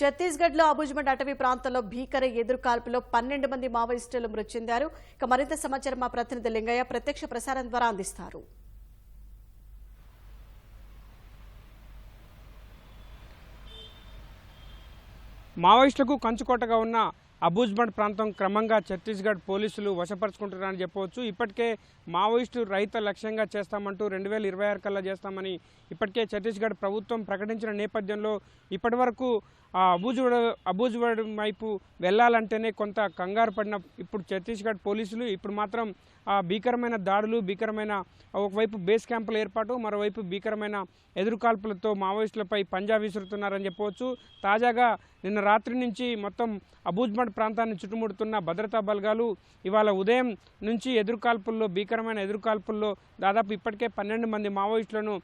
ఛత్తీస్గఢ్లో అబుజ్మండ్ అటవీ ప్రాంతంలో భీకర ఎదురుకాల్పులో 12 మంది మావోయిస్టులు మృతి చెందారు. మరింత సమాచారం మా ప్రతినిధి లింగయ్య ప్రత్యక్ష ప్రసారం ద్వారా అందిస్తారు. మావోయిస్టులకు కంచుకోటగా ఉన్న అబుజ్మండ్ ప్రాంతం క్రమంగా ఛత్తీస్గఢ్ పోలీసులు వశపరుచుకుంటున్నారని చెప్పవచ్చు. ఇప్పటికే మావోయిస్టు రహిత లక్ష్యంగా చేస్తామంటూ 2026 కల్లా చేస్తామని ఇప్పటికే ఛత్తీస్గఢ్ ప్రభుత్వం ప్రకటించిన నేపథ్యంలో ఇప్పటి వరకు అబుజ్మండ్ వైపు వెళ్లాలంటేనే కొంత కంగారు పడిన ఇప్పుడు ఛత్తీస్గఢ్ పోలీసులు ఇప్పుడు మాత్రం భీకరమైన దాడులు, భీకరమైన ఒకవైపు బేస్ క్యాంపుల ఏర్పాటు, మరోవైపు భీకరమైన ఎదురుకాల్పులతో మావోయిస్టులపై పంజా విసురుతున్నారని చెప్పవచ్చు. తాజాగా నిన్న రాత్రి నుంచి మొత్తం అబుజ్మండ్ ప్రాంతాన్ని చుట్టుముడుతున్న భద్రతా బలగాలు ఇవాళ ఉదయం నుంచి భీకరమైన ఎదురుకాల్పుల్లో దాదాపు ఇప్పటికే 12 మంది మావోయిస్టులను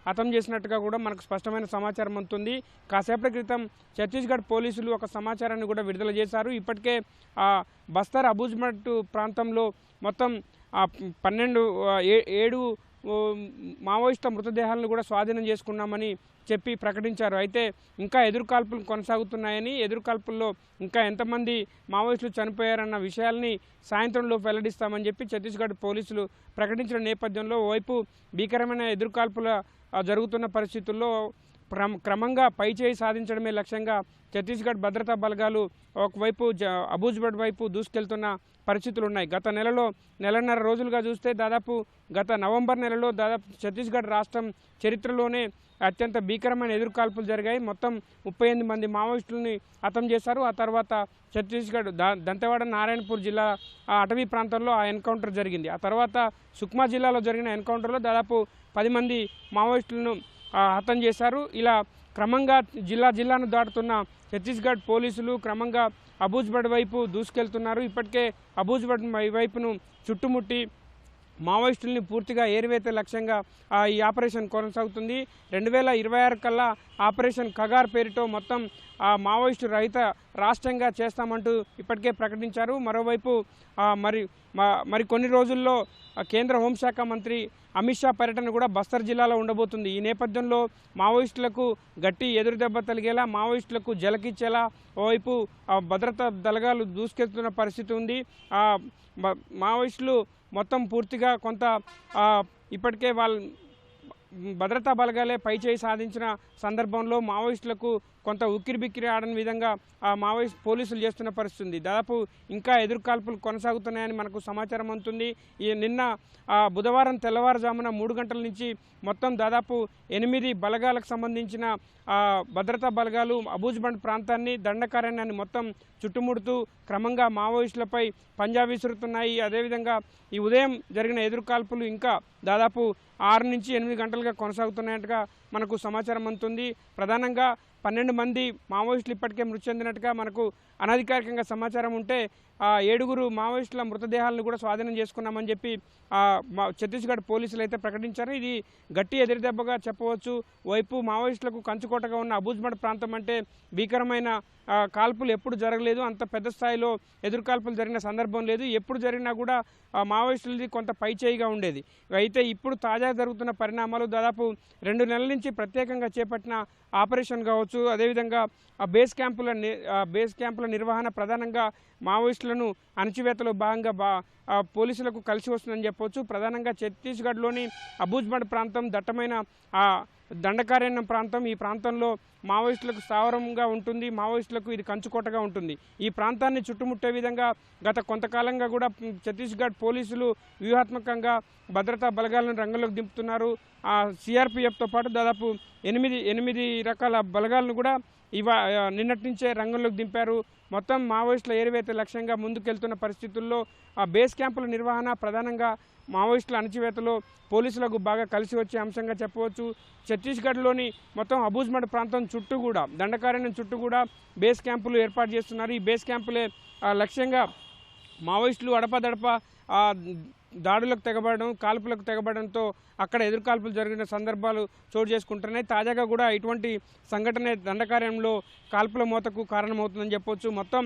హతం చేసినట్టుగా కూడా మనకు స్పష్టమైన సమాచారం అందుతుంది. కాసేపటి క్రితం ఛత్తీస్గఢ్ పోలీసులు ఒక సమాచారాన్ని కూడా విడుదల చేశారు. ఇప్పటికే బస్తర్ అబుజ్మండ్ ప్రాంతంలో మొత్తం 7 మావోయిస్టుల మృతదేహాలను కూడా స్వాధీనం చేసుకున్నామని చెప్పి ప్రకటించారు. అయితే ఇంకా ఎదురుకాల్పులు కొనసాగుతున్నాయని, ఎదురుకాల్పుల్లో ఇంకా ఎంతమంది మావోయిస్టులు చనిపోయారన్న విషయాల్ని సాయంత్రంలో వెల్లడిస్తామని చెప్పి ఛత్తీస్గఢ్ పోలీసులు ప్రకటించిన నేపథ్యంలో ఓవైపు భీకరమైన ఎదురుకాల్పుల జరుగుతున్న పరిస్థితుల్లో క్రమంగా పైచేయి సాధించడమే లక్ష్యంగా ఛత్తీస్గఢ్ భద్రతా బలగాలు ఒకవైపు అబుజ్మండ్ వైపు దూసుకెళ్తున్న పరిస్థితులు ఉన్నాయి. గత నెలన్నర రోజులుగా చూస్తే దాదాపు గత నవంబర్ నెలలో దాదాపు ఛత్తీస్గఢ్ రాష్ట్రం చరిత్రలోనే అత్యంత భీకరమైన ఎదురుకాల్పులు జరిగాయి. మొత్తం 38 మంది మావోయిస్టులని హతం చేశారు. ఆ తర్వాత ఛత్తీస్గఢ్ దంతెవాడ నారాయణపూర్ జిల్లా అటవీ ప్రాంతంలో ఆ ఎన్కౌంటర్ జరిగింది. ఆ తర్వాత సుక్మా జిల్లాలో జరిగిన ఎన్కౌంటర్లో దాదాపు 10 మంది మావోయిస్టులను హతం చేశారు. ఇలా క్రమంగా జిల్లాను దాటుతున్న ఛత్తీస్గఢ్ పోలీసులు క్రమంగా అబుజ్మండ్ వైపు దూసుకెళ్తున్నారు. ఇప్పటికే అబుజ్మండ్ వైపును చుట్టుముట్టి మావోయిస్టుల్ని పూర్తిగా ఏరివేత లక్ష్యంగా ఈ ఆపరేషన్ కొనసాగుతుంది. 2026 కల్లా ఆపరేషన్ కగార్ పేరుతో మొత్తం మావోయిస్టు రహిత రాష్ట్రంగా చేస్తామంటూ ఇప్పటికే ప్రకటించారు. మరోవైపు మరి కొన్ని రోజుల్లో కేంద్ర హోంశాఖ మంత్రి అమిత్ షా పర్యటన కూడా బస్తర్ జిల్లాలో ఉండబోతుంది. ఈ నేపథ్యంలో మావోయిస్టులకు గట్టి ఎదురుదెబ్బ తలిగేలా, మావోయిస్టులకు జలకిచ్చేలా ఓవైపు భద్రతా దళాలు దూసుకెళ్తున్న పరిస్థితి ఉంది. మావోయిస్టులు మొత్తం పూర్తిగా కొంత ఇప్పటికే భద్రతా బలగాలే పైచేయి సాధించిన సందర్భంలో మావోయిస్టులకు కొంత ఉక్కిరిబిక్కిరి ఆడని విధంగా మావోయిస్ట్ పోలీసులు చేస్తున్న పరిస్థితి ఉంది. దాదాపు ఇంకా ఎదురుకాల్పులు కొనసాగుతున్నాయని మనకు సమాచారం అందుతుంది. నిన్న బుధవారం తెల్లవారుజామున 3 గంటల నుంచి మొత్తం దాదాపు 8 బలగాలకు సంబంధించిన భద్రతా బలగాలు అబుజ్మండ్ ప్రాంతాన్ని, దండకారణ్యాన్ని మొత్తం చుట్టుముడుతూ క్రమంగా మావోయిస్టులపై పంజా విసురుతున్నాయి. అదేవిధంగా ఈ ఉదయం జరిగిన ఎదురుకాల్పులు ఇంకా దాదాపు 6 నుంచి 8 గంటలుగా కొనసాగుతున్నట్టుగా మనకు సమాచారం అందుతుంది. ప్రధానంగా 12 మంది మావోయిస్టులు ఇప్పటికే మృతి చెందినట్టుగా మనకు అనధికారికంగా సమాచారం ఉంటే 7 మావోయిస్టుల మృతదేహాలను కూడా స్వాధీనం చేసుకున్నామని చెప్పి ఛత్తీస్గఢ్ పోలీసులు అయితే ప్రకటించారు. ఇది గట్టి ఎదురుదెబ్బగా చెప్పవచ్చు. వైపు మావోయిస్టులకు కంచుకోటగా ఉన్న అబుజ్మండ్ ప్రాంతం అంటే భీకరమైన కాల్పులు ఎప్పుడు జరగలేదు, అంత పెద్ద స్థాయిలో ఎదురుకాల్పులు జరిగిన సందర్భం లేదు. ఎప్పుడు జరిగినా కూడా మావోయిస్టులది కొంత పైచేయిగా ఉండేది. అయితే ఇప్పుడు తాజా జరుగుతున్న పరిణామాలు దాదాపు 2 నెలల నుంచి ప్రత్యేకంగా చేపట్టిన ఆపరేషన్ కావచ్చు, అదేవిధంగా బేస్ క్యాంపుల నిర్వహణ ప్రధానంగా మావోయిస్టులను అణచివేతలో భాగంగా పోలీసులకు కలిసి వస్తుందని చెప్పవచ్చు. ప్రధానంగా ఛత్తీస్గఢ్లోని అబుజ్మండ్ ప్రాంతం దట్టమైన దండకారణ్యం ప్రాంతం. ఈ ప్రాంతంలో మావోయిస్టులకు స్థావరంగా ఉంటుంది, మావోయిస్టులకు ఇది కంచుకోటగా ఉంటుంది. ఈ ప్రాంతాన్ని చుట్టుముట్టే విధంగా గత కొంతకాలంగా కూడా ఛత్తీస్గఢ్ పోలీసులు వ్యూహాత్మకంగా భద్రతా బలగాలను రంగంలోకి దింపుతున్నారు. సిఆర్పిఎఫ్తో పాటు దాదాపు 8 రకాల బలగాలను కూడా నిన్నటి నుంచే రంగంలోకి దింపారు. మొత్తం మావోయిస్టుల ఏరివేత లక్ష్యంగా ముందుకెళ్తున్న పరిస్థితుల్లో బేస్ క్యాంపుల నిర్వహణ ప్రధానంగా మావోయిస్టుల అణచివేతలో పోలీసులకు బాగా కలిసి వచ్చే అంశంగా చెప్పవచ్చు. ఛత్తీస్గఢ్లోని మొత్తం అబుజ్మండ్ ప్రాంతం చుట్టూ కూడా, దండకారణ్యం చుట్టూ కూడా బేస్ క్యాంపులు ఏర్పాటు చేస్తున్నారు. ఈ బేస్ క్యాంపులే లక్ష్యంగా మావోయిస్టులు అడపదడప దాడులకు తెగబడడం, కాల్పులకు తెగబడడంతో అక్కడ ఎదురుకాల్పులు జరిగిన సందర్భాలు చోటు చేసుకుంటున్నాయి. తాజాగా కూడా ఇటువంటి సంఘటన దండకార్యంలో కాల్పుల మోతకు కారణమవుతుందని చెప్పొచ్చు. మొత్తం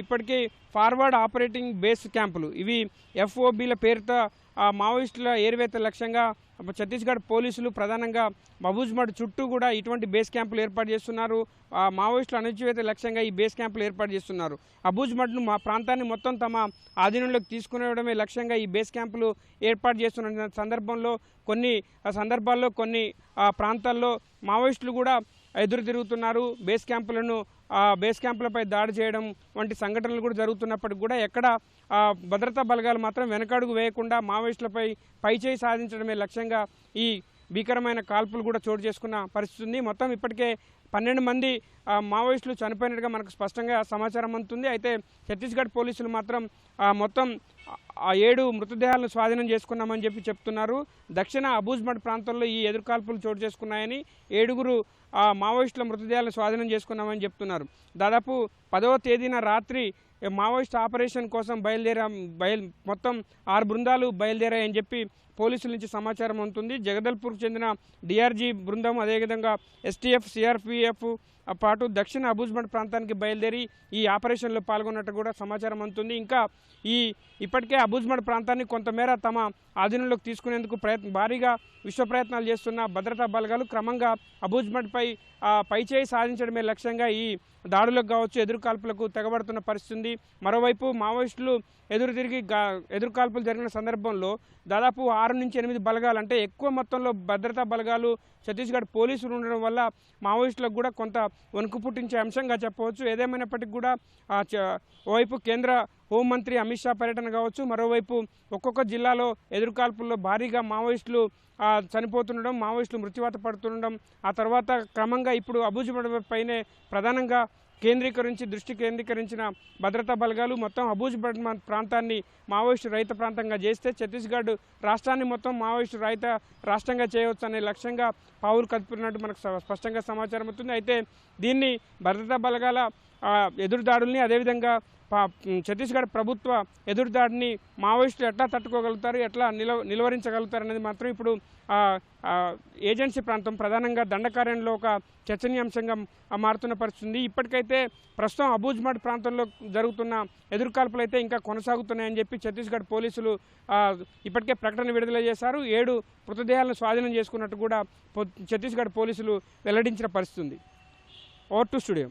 ఇప్పటికీ ఫార్వర్డ్ ఆపరేటింగ్ బేస్ క్యాంపులు ఇవి FOBల పేరుతో మావోయిస్టుల ఏరివేత లక్ష్యంగా ఛత్తీస్గఢ్ పోలీసులు ప్రధానంగా అబూజ్మఠ్ చుట్టూ కూడా ఇటువంటి బేస్ క్యాంపులు ఏర్పాటు చేస్తున్నారు. మావోయిస్టుల అణచివేత లక్ష్యంగా ఈ బేస్ క్యాంపులు ఏర్పాటు చేస్తున్నారు. అబూజ్మఠ్ను మా ప్రాంతాన్ని మొత్తం తమ ఆధీనంలోకి తీసుకునేయడమే లక్ష్యంగా ఈ బేస్ క్యాంపులు ఏర్పాటు చేస్తున్న సందర్భంలో కొన్ని సందర్భాల్లో కొన్ని ప్రాంతాల్లో మావోయిస్టులు కూడా ఎదురు తిరుగుతున్నారు. బేస్ క్యాంపులపై దాడి చేయడం వంటి సంఘటనలు కూడా జరుగుతున్నప్పటికీ కూడా ఎక్కడ భద్రతా బలగాలు మాత్రం వెనకడుగు వేయకుండా మావోయిస్టులపై పైచేయి సాధించడమే లక్ష్యంగా ఈ భీకరమైన కాల్పులు కూడా చోటు చేసుకున్న పరిస్థితి ఉంది. మొత్తం ఇప్పటికే 12 మంది మావోయిస్టులు చనిపోయినట్టుగా మనకు స్పష్టంగా సమాచారం అందుతుంది. అయితే ఛత్తీస్గఢ్ పోలీసులు మాత్రం మొత్తం 7 మృతదేహాలను స్వాధీనం చేసుకున్నామని చెప్తున్నారు. దక్షిణ అబూజ్మఠ్ ప్రాంతంలో ఈ ఎదురుకాల్పులు చోటు చేసుకున్నాయని 7 మావోయిస్టుల మృతదేహాలను స్వాధీనం చేసుకున్నామని చెప్తున్నారు. దాదాపు 10వ తేదీన రాత్రి మావోయిస్ట్ ఆపరేషన్ కోసం మొత్తం 6 బృందాలు బయలుదేరాయని చెప్పి పోలీసుల నుంచి సమాచారం ఉంటుంది. జగదల్పూర్కు చెందిన డిఆర్జీ బృందం, అదేవిధంగా ఎస్టీఎఫ్, సిఆర్పిఎఫ్ పాటు దక్షిణ అబూజ్మఠ్ ప్రాంతానికి బయలుదేరి ఈ ఆపరేషన్లో పాల్గొన్నట్టు కూడా సమాచారం అందుతుంది. ఇంకా ఇప్పటికే అబూజ్మఠ్ ప్రాంతాన్ని కొంతమేర తమ ఆధీనంలోకి తీసుకునేందుకు భారీగా విశ్వ ప్రయత్నాలు చేస్తున్న భద్రతా బలగాలు క్రమంగా అబూజ్మఠ్పై పైచేయి సాధించడమే లక్ష్యంగా ఈ దాడులకు కావచ్చు, ఎదురుకాల్పులకు తెగబడుతున్న పరిస్థితి. మరోవైపు మావోయిస్టులు ఎదురుకాల్పులు జరిగిన సందర్భంలో దాదాపు 6 నుంచి 8 బలగాలు, అంటే ఎక్కువ మొత్తంలో భద్రతా బలగాలు ఛత్తీస్గఢ్ పోలీసులు ఉండడం వల్ల మావోయిస్టులకు కూడా కొంత వణుకు పుట్టించే అంశంగా చెప్పవచ్చు. ఏదేమైనప్పటికీ కూడా ఓవైపు కేంద్ర హోంమంత్రి అమిత్ షా పర్యటన కావచ్చు, మరోవైపు ఒక్కొక్క జిల్లాలో ఎదురుకాల్పుల్లో భారీగా మావోయిస్టులు చనిపోతుండడం, మావోయిస్టులు మృత్యువాత పడుతుండడం, ఆ తర్వాత క్రమంగా ఇప్పుడు అబూజ్మఠ్ పైనే ప్రధానంగా దృష్టి కేంద్రీకరించిన భద్రతా బలగాలు మొత్తం అబూజ్మఠ్ ప్రాంతాన్ని మావోయిస్టు రహిత ప్రాంతంగా చేస్తే ఛత్తీస్గఢ్ రాష్ట్రాన్ని మొత్తం మావోయిస్టు రహిత రాష్ట్రంగా చేయవచ్చు అనే లక్ష్యంగా పావులు కదుపుతున్నట్టు మనకు స్పష్టంగా సమాచారం అవుతుంది. అయితే దీన్ని భద్రతా బలగాల ఎదురుదాడుల్ని, అదేవిధంగా ఛత్తీస్గఢ్ ప్రభుత్వ ఎదురుదాడిని మావోయిస్టులు ఎట్లా తట్టుకోగలుగుతారు, ఎట్లా నిలువరించగలుగుతారు అనేది మాత్రం ఇప్పుడు ఏజెన్సీ ప్రాంతం ప్రధానంగా దండకారణ్యంలో ఒక చర్చనీయాంశంగా మారుతున్న పరిస్థితి. ఇప్పటికైతే ప్రస్తుతం అబూజ్మఠ్ ప్రాంతంలో జరుగుతున్న ఎదురుకాల్పులు అయితే ఇంకా కొనసాగుతున్నాయని చెప్పి ఛత్తీస్గఢ్ పోలీసులు ఇప్పటికే ప్రకటన విడుదల చేశారు. 7 మృతదేహాలను స్వాధీనం చేసుకున్నట్టు కూడా ఛత్తీస్గఢ్ పోలీసులు వెల్లడించిన పరిస్థితి ఉంది. Over to studio.